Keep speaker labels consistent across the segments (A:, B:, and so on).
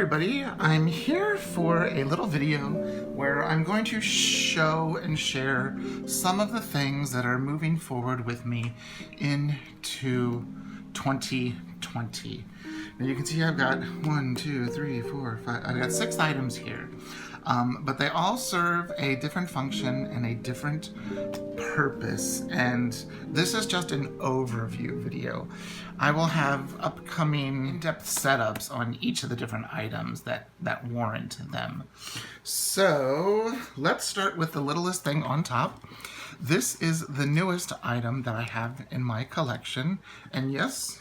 A: everybody, I'm here for a little video where I'm going to show and share some of the things that are moving forward with me into 2020. Now you can see I've got 1, 2, 3, 4, 5, I've got 6 items here. But they all serve a different function and a different purpose, and this is just an overview video. I will have upcoming in-depth setups on each of the different items that warrant them. So let's start with the littlest thing on top. This is the newest item that I have in my collection, and yes,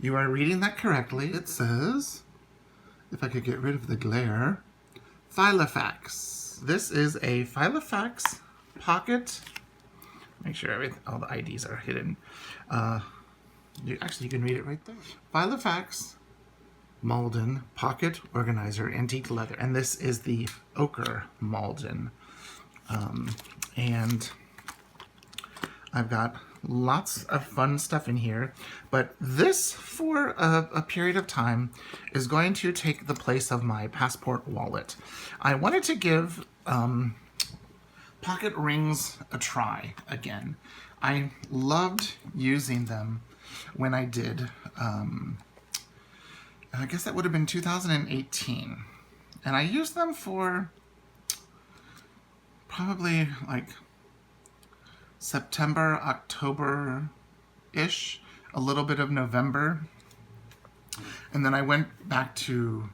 A: you are reading that correctly. It says, if I could get rid of the glare, Filofax. This is a Filofax pocket. Make sure all the IDs are hidden. You can read it right there. Filofax Malden Pocket Organizer Antique Leather. And this is the ochre Malden. And I've got lots of fun stuff in here, but this, for a period of time, is going to take the place of my passport wallet. I wanted to give pocket rings a try again. I loved using them when I did, I guess that would have been 2018, and I used them for probably like September, October-ish, a little bit of November. And then I went back to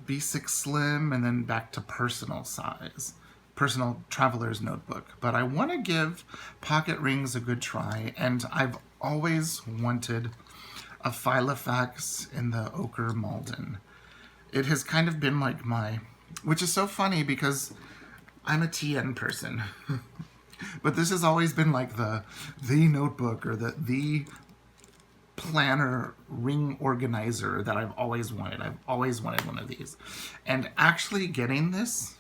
A: B6 Slim and then back to personal size, personal traveler's notebook. But I want to give pocket rings a good try, and I've always wanted a Filofax in the ochre Malden. It has kind of been like which is so funny because I'm a TN person. But this has always been like the notebook or the planner ring organizer that I've always wanted. I've always wanted one of these. And actually getting this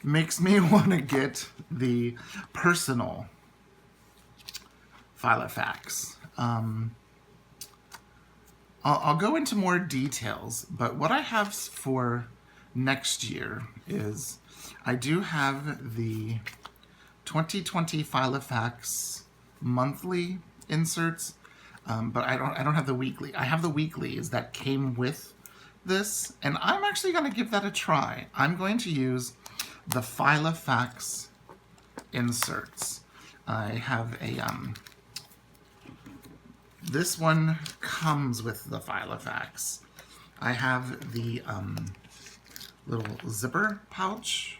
A: makes me want to get the personal Filofax. I'll go into more details, but what I have for next year is I do have the 2020 Filofax monthly inserts, but I don't have the weekly. I have the weeklies that came with this, and I'm actually going to give that a try. I'm going to use the Filofax inserts. I have a this one comes with the Filofax. I have the little zipper pouch,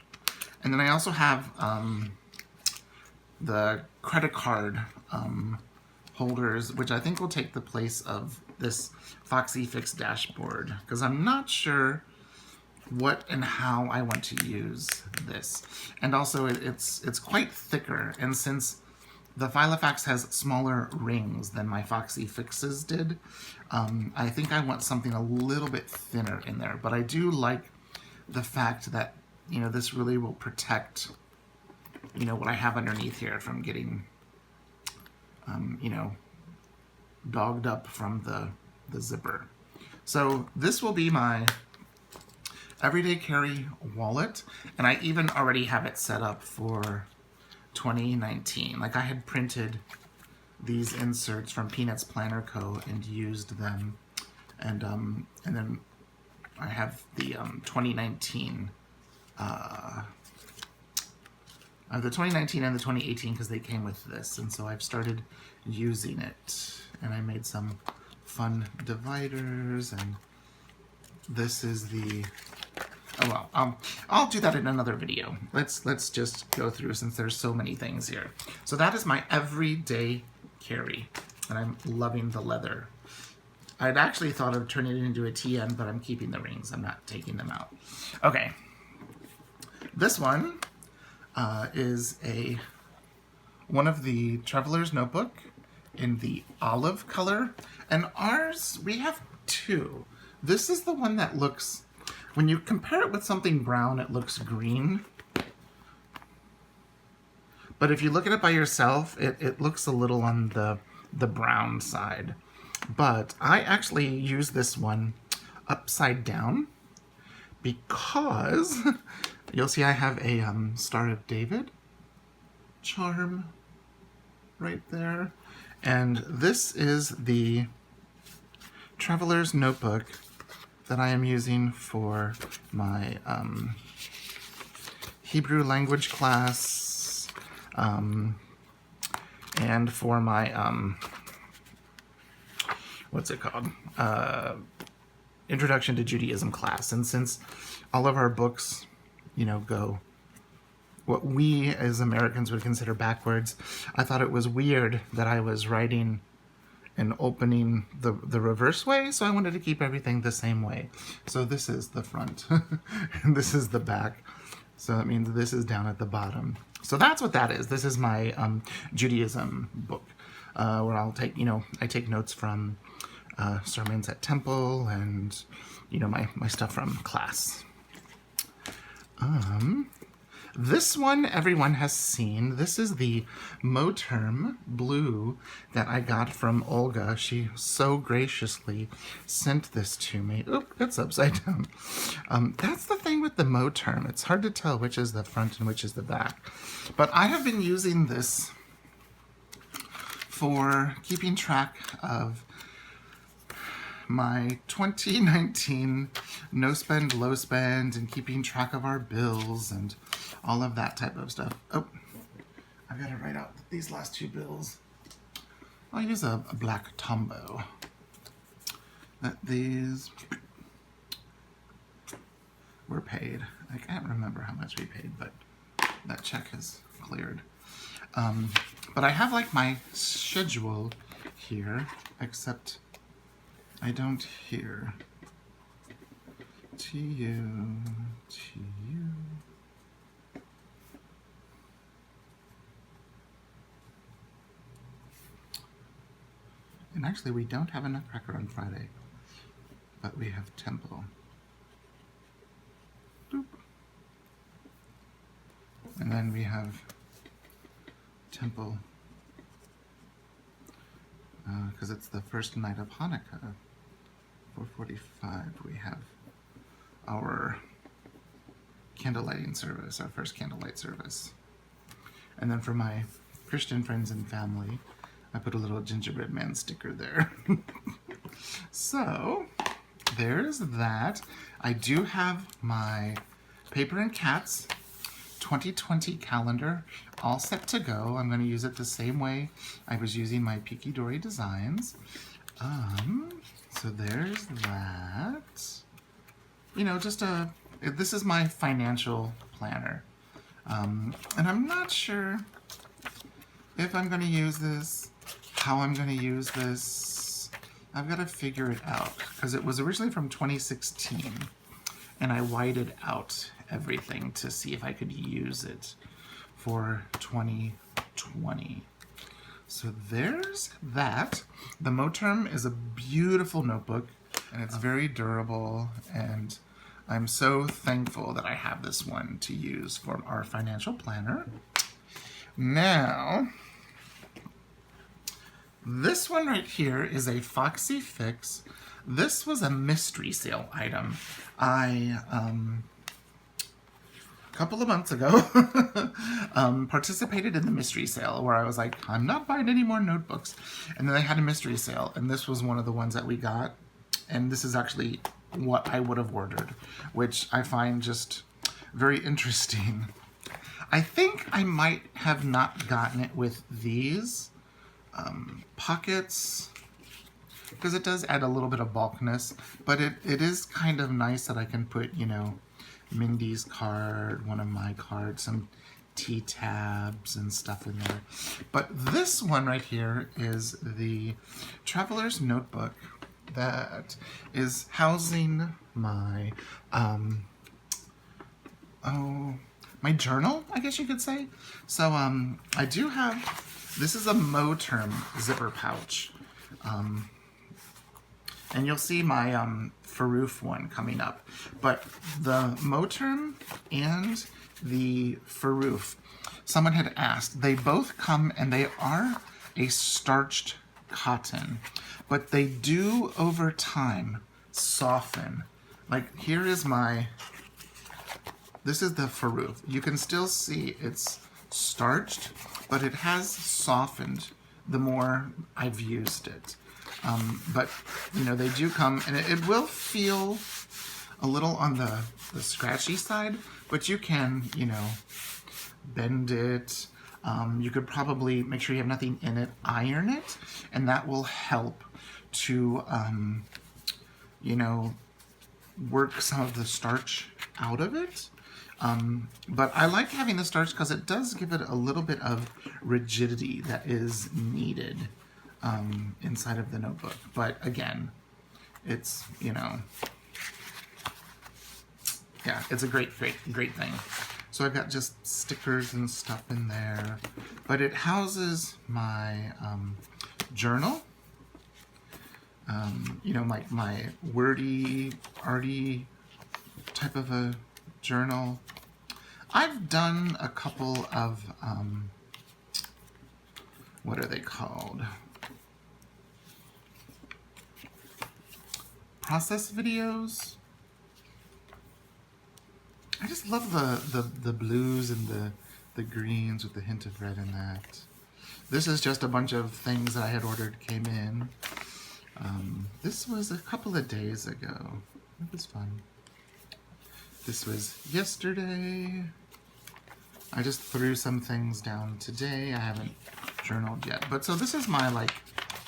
A: and then I also have the credit card holders, which I think will take the place of this Foxy Fix dashboard, because I'm not sure what and how I want to use this. And also it's quite thicker, and since the Filofax has smaller rings than my Foxy Fixes did, I think I want something a little bit thinner in there. But I do like the fact that, you know, this really will protect, you know, what I have underneath here from getting, you know, dogged up from the zipper. So this will be my everyday carry wallet, and I even already have it set up for 2019. Like, I had printed these inserts from Peanuts Planner Co. and used them, and then I have the 2019. The 2019 and the 2018 because they came with this, and so I've started using it. And I made some fun dividers, and this is the, oh well, I'll do that in another video. Let's just go through since there's so many things here. So that is my everyday carry, and I'm loving the leather. I'd actually thought of turning it into a TN, but I'm keeping the rings. I'm not taking them out. Okay, this one is one of the Traveler's Notebook in the olive color, and ours, we have two. This is the one that looks, when you compare it with something brown, it looks green, but if you look at it by yourself, it looks a little on the brown side. But I actually use this one upside down because you'll see I have a Star of David charm right there. And this is the Traveler's Notebook that I am using for my Hebrew language class and for my, what's it called? Introduction to Judaism class. And since all of our books, you know, go what we as Americans would consider backwards, I thought it was weird that I was writing and opening the reverse way, so I wanted to keep everything the same way. So this is the front, and this is the back. So that means this is down at the bottom. So that's what that is. This is my Judaism book, where I'll take, you know, I take notes from sermons at temple and, you know, my stuff from class. This one everyone has seen. This is the Moterm blue that I got from Olga. She so graciously sent this to me. Oop, it's upside down. That's the thing with the Moterm. It's hard to tell which is the front and which is the back. But I have been using this for keeping track of my 2019 no spend, low spend, and keeping track of our bills and all of that type of stuff. Oh, I've got to write out these last two bills. I'll use a black Tombow. That these were paid. I can't remember how much we paid, but that check has cleared. But I have like my schedule here, except I don't hear. To you. And actually, we don't have a Nutcracker on Friday, but we have Temple. Boop. And then we have Temple, because it's the first night of Hanukkah. 4:45, we have our candlelighting service, our first candlelight service. And then for my Christian friends and family, I put a little gingerbread man sticker there. So, there's that. I do have my Paper and Cats 2020 calendar all set to go. I'm going to use it the same way I was using my Peaky Dory designs. So there's that. You know, just this is my financial planner. And I'm not sure if I'm going to use this, how I'm going to use this. I've got to figure it out, because it was originally from 2016, and I whited out everything to see if I could use it for 2020. So there's that. The Moterm is a beautiful notebook, and it's very durable, and I'm so thankful that I have this one to use for our financial planner. Now, this one right here is a Foxy Fix. This was a mystery sale item. I, a couple of months ago, participated in the mystery sale where I was like, I'm not buying any more notebooks. And then they had a mystery sale, and this was one of the ones that we got. And this is actually what I would have ordered, which I find just very interesting. I think I might have not gotten it with these pockets, because it does add a little bit of bulkness, but it is kind of nice that I can put, you know, Mindy's card, one of my cards, some T-tabs and stuff in there. But this one right here is the Traveler's Notebook that is housing my, my journal, I guess you could say. So I do have, this is a Moterm zipper pouch. And you'll see my Faroof one coming up. But the Moterm and the Faroof, someone had asked, they both come and they are a starched cotton, but they do over time soften. Like here is this is the Filofax. You can still see it's starched, but it has softened the more I've used it. But, you know, they do come, and it will feel a little on the scratchy side, but you can, you know, bend it. You could probably make sure you have nothing in it, iron it, and that will help to, you know, work some of the starch out of it. But I like having the starch because it does give it a little bit of rigidity that is needed inside of the notebook. But again, it's, you know, yeah, it's a great thing. So I've got just stickers and stuff in there, but it houses my journal. You know, my wordy, arty type of a journal. I've done a couple of, what are they called? Process videos. I just love the blues and the greens with the hint of red in that. This is just a bunch of things that I had ordered came in. This was a couple of days ago. It was fun. This was yesterday. I just threw some things down today. I haven't journaled yet. But so this is my like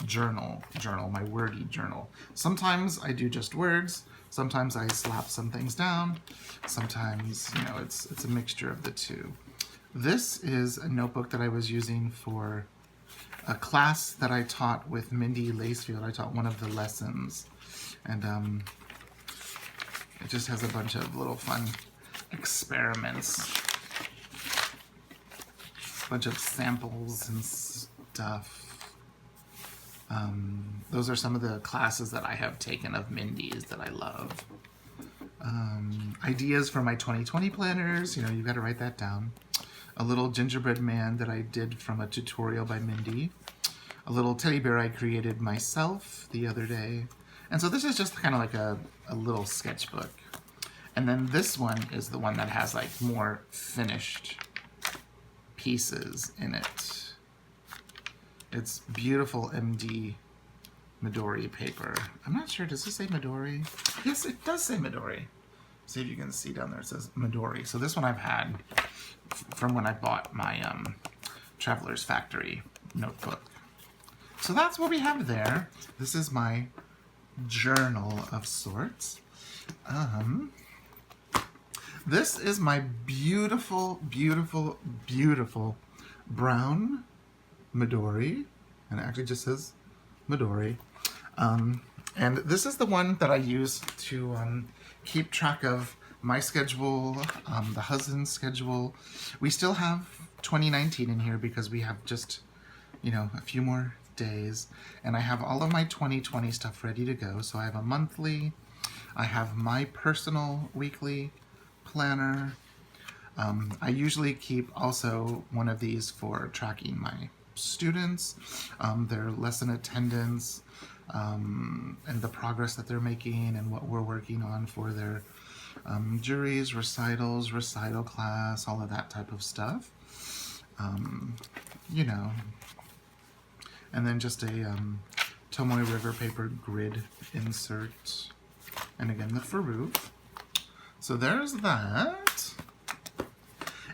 A: journal, my wordy journal. Sometimes I do just words. Sometimes I slap some things down. Sometimes, you know, it's a mixture of the two. This is a notebook that I was using for a class that I taught with Mindy Lacefield. I taught one of the lessons. And it just has a bunch of little fun experiments. Bunch of samples and stuff. Those are some of the classes that I have taken of Mindy's that I love. Ideas for my 2020 planners, you know, you've got to write that down. A little gingerbread man that I did from a tutorial by Mindy. A little teddy bear I created myself the other day. And so this is just kind of like a little sketchbook. And then this one is the one that has like more finished pieces in it. It's beautiful MD Midori paper. I'm not sure, does this say Midori? Yes, it does say Midori. See if you can see down there, it says Midori. So this one I've had from when I bought my Traveler's Factory notebook. So that's what we have there. This is my journal of sorts. This is my beautiful, beautiful, beautiful brown Midori, and it actually just says Midori. And this is the one that I use to keep track of my schedule, the husband's schedule. We still have 2019 in here because we have just, you know, a few more days, and I have all of my 2020 stuff ready to go. So I have a monthly, I have my personal weekly planner. I usually keep also one of these for tracking my students, their lesson attendance, and the progress that they're making and what we're working on for their juries, recitals, recital class, all of that type of stuff. You know, and then just a Tomoe River paper grid insert, and again the Filofax. So there's that.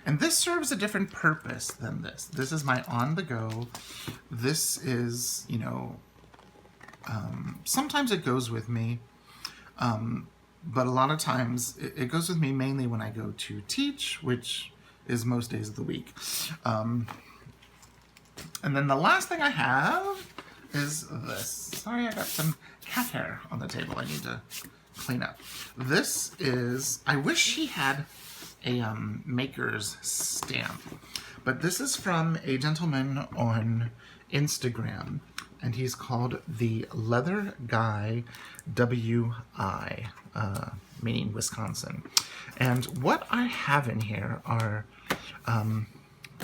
A: And this serves a different purpose than this. This is my on-the-go. This is, you know, sometimes it goes with me, but a lot of times it goes with me mainly when I go to teach, which is most days of the week. And then the last thing I have is this. Sorry, I got some cat hair on the table I need to clean up. This is, I wish she had a maker's stamp, but this is from a gentleman on Instagram, and he's called the Leather Guy WI, meaning Wisconsin. And what I have in here are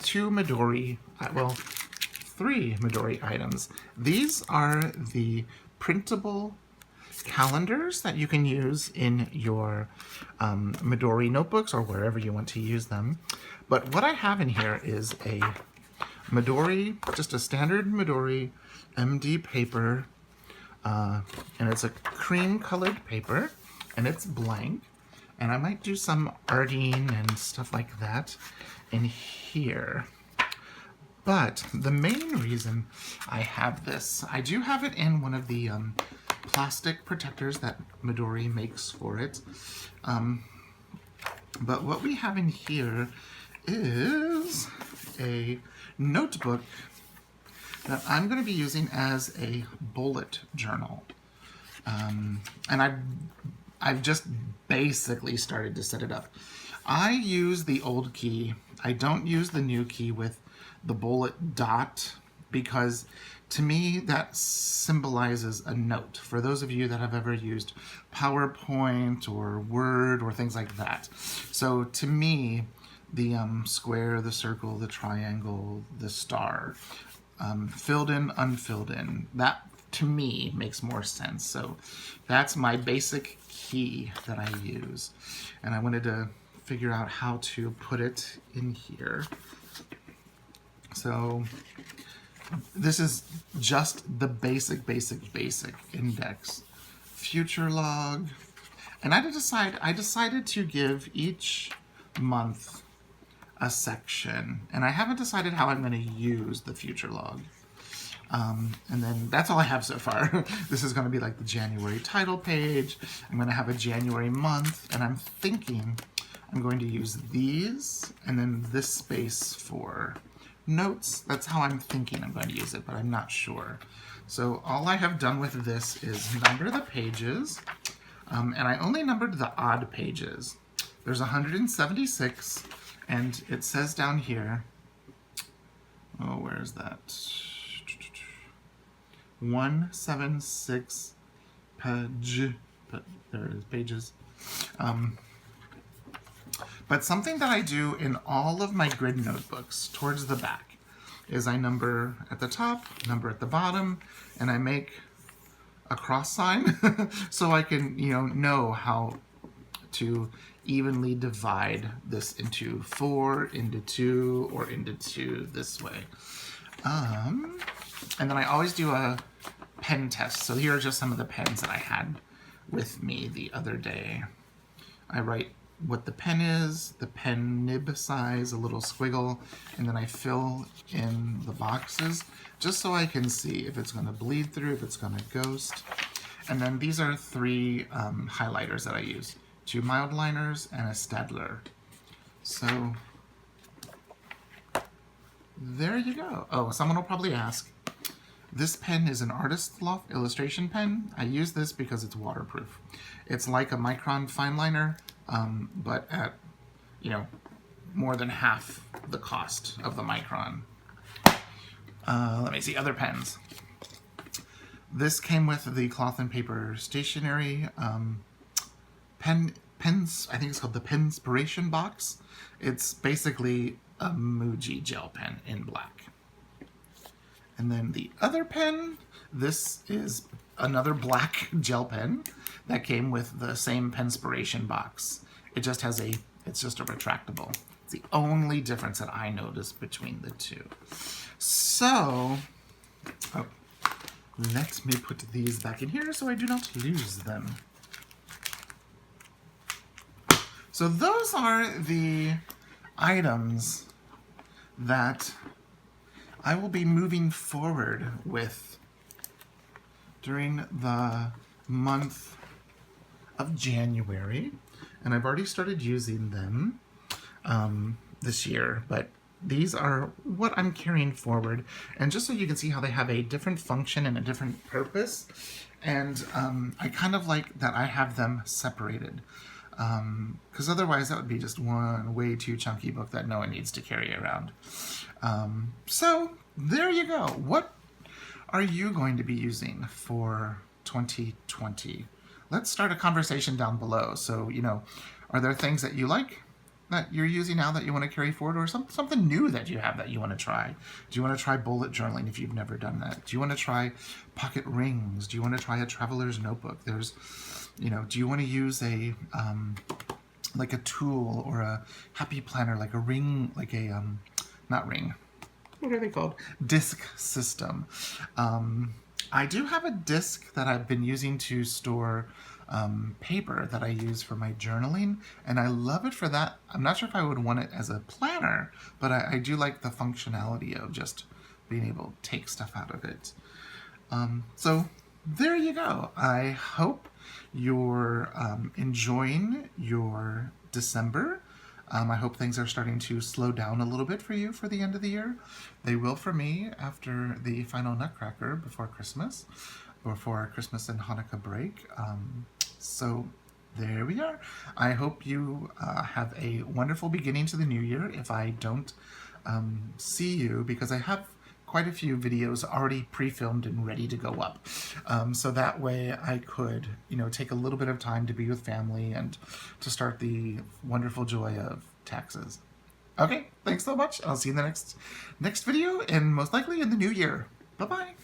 A: two Midori, well, 3 Midori items. These are the printable calendars that you can use in your Midori notebooks or wherever you want to use them. But what I have in here is a Midori, just a standard Midori MD paper, and it's a cream colored paper, and it's blank. And I might do some arting and stuff like that in here. But the main reason I have this, I do have it in one of the plastic protectors that Midori makes for it. But what we have in here is a notebook that I'm going to be using as a bullet journal. And I've just basically started to set it up. I use the old key. I don't use the new key with the bullet dot, because to me that symbolizes a note. For those of you that have ever used PowerPoint or Word or things like that. So to me, the square, the circle, the triangle, the star, filled in, unfilled in, that to me makes more sense. So that's my basic key that I use. And I wanted to figure out how to put it in here. So this is just the basic index. Future log. And I decided to give each month a section. And I haven't decided how I'm going to use the future log. And then that's all I have so far. This is going to be like the January title page. I'm going to have a January month, and I'm thinking I'm going to use these and then this space for notes. That's how I'm thinking I'm going to use it, but I'm not sure. So all I have done with this is number the pages, and I only numbered the odd pages. There's 176, and it says down here, oh, where is that? 176 page, there it is, pages. But something that I do in all of my grid notebooks towards the back is I number at the top, number at the bottom, and I make a cross sign so I can, know how to evenly divide this into 4, into 2, or into 2 this way. And then I always do a pen test. So here are just some of the pens that I had with me the other day. I write what the pen is, the pen nib size, a little squiggle, and then I fill in the boxes just so I can see if it's going to bleed through, if it's going to ghost. And then these are 3 highlighters that I use, 2 mild liners and a Stadler. So there you go. Oh, someone will probably ask, this pen is an Artist Loft illustration pen. I use this because it's waterproof. It's like a Micron fine liner, but at, more than half the cost of the Micron. Let me see, other pens. This came with the cloth and paper stationery pens. I think it's called the Penspiration box. It's basically a Muji gel pen in black. And then the other pen, this is another black gel pen that came with the same Penspiration box. It just has it's just a retractable. It's the only difference that I noticed between the two. So, let me put these back in here so I do not lose them. So those are the items that I will be moving forward with during the month of January. And I've already started using them this year, but these are what I'm carrying forward. And just so you can see how they have a different function and a different purpose. And I kind of like that I have them separated. Because otherwise that would be just one way too chunky book that no one needs to carry around. So there you go. What are you going to be using for 2020? Let's start a conversation down below. So, are there things that you like? that you're using now that you want to carry forward, or something new that you have that you want to try? Do you want to try bullet journaling if you've never done that? Do you want to try pocket rings? Do you want to try a traveler's notebook? There's, do you want to use a like a tool or a happy planner, like a ring, like a not ring. What are they called? Disc system. I do have a disc that I've been using to store paper that I use for my journaling, and I love it for that. I'm not sure if I would want it as a planner, but I do like the functionality of just being able to take stuff out of it. So there you go. I hope you're enjoying your December. I hope things are starting to slow down a little bit for you for the end of the year. They will for me after the final Nutcracker before Christmas, before our Christmas and Hanukkah break. So there we are. I hope you have a wonderful beginning to the new year. If I don't see you, because I have quite a few videos already pre-filmed and ready to go up. So that way I could, take a little bit of time to be with family and to start the wonderful joy of taxes. Okay, thanks so much. I'll see you in the next video, and most likely in the new year. Bye-bye.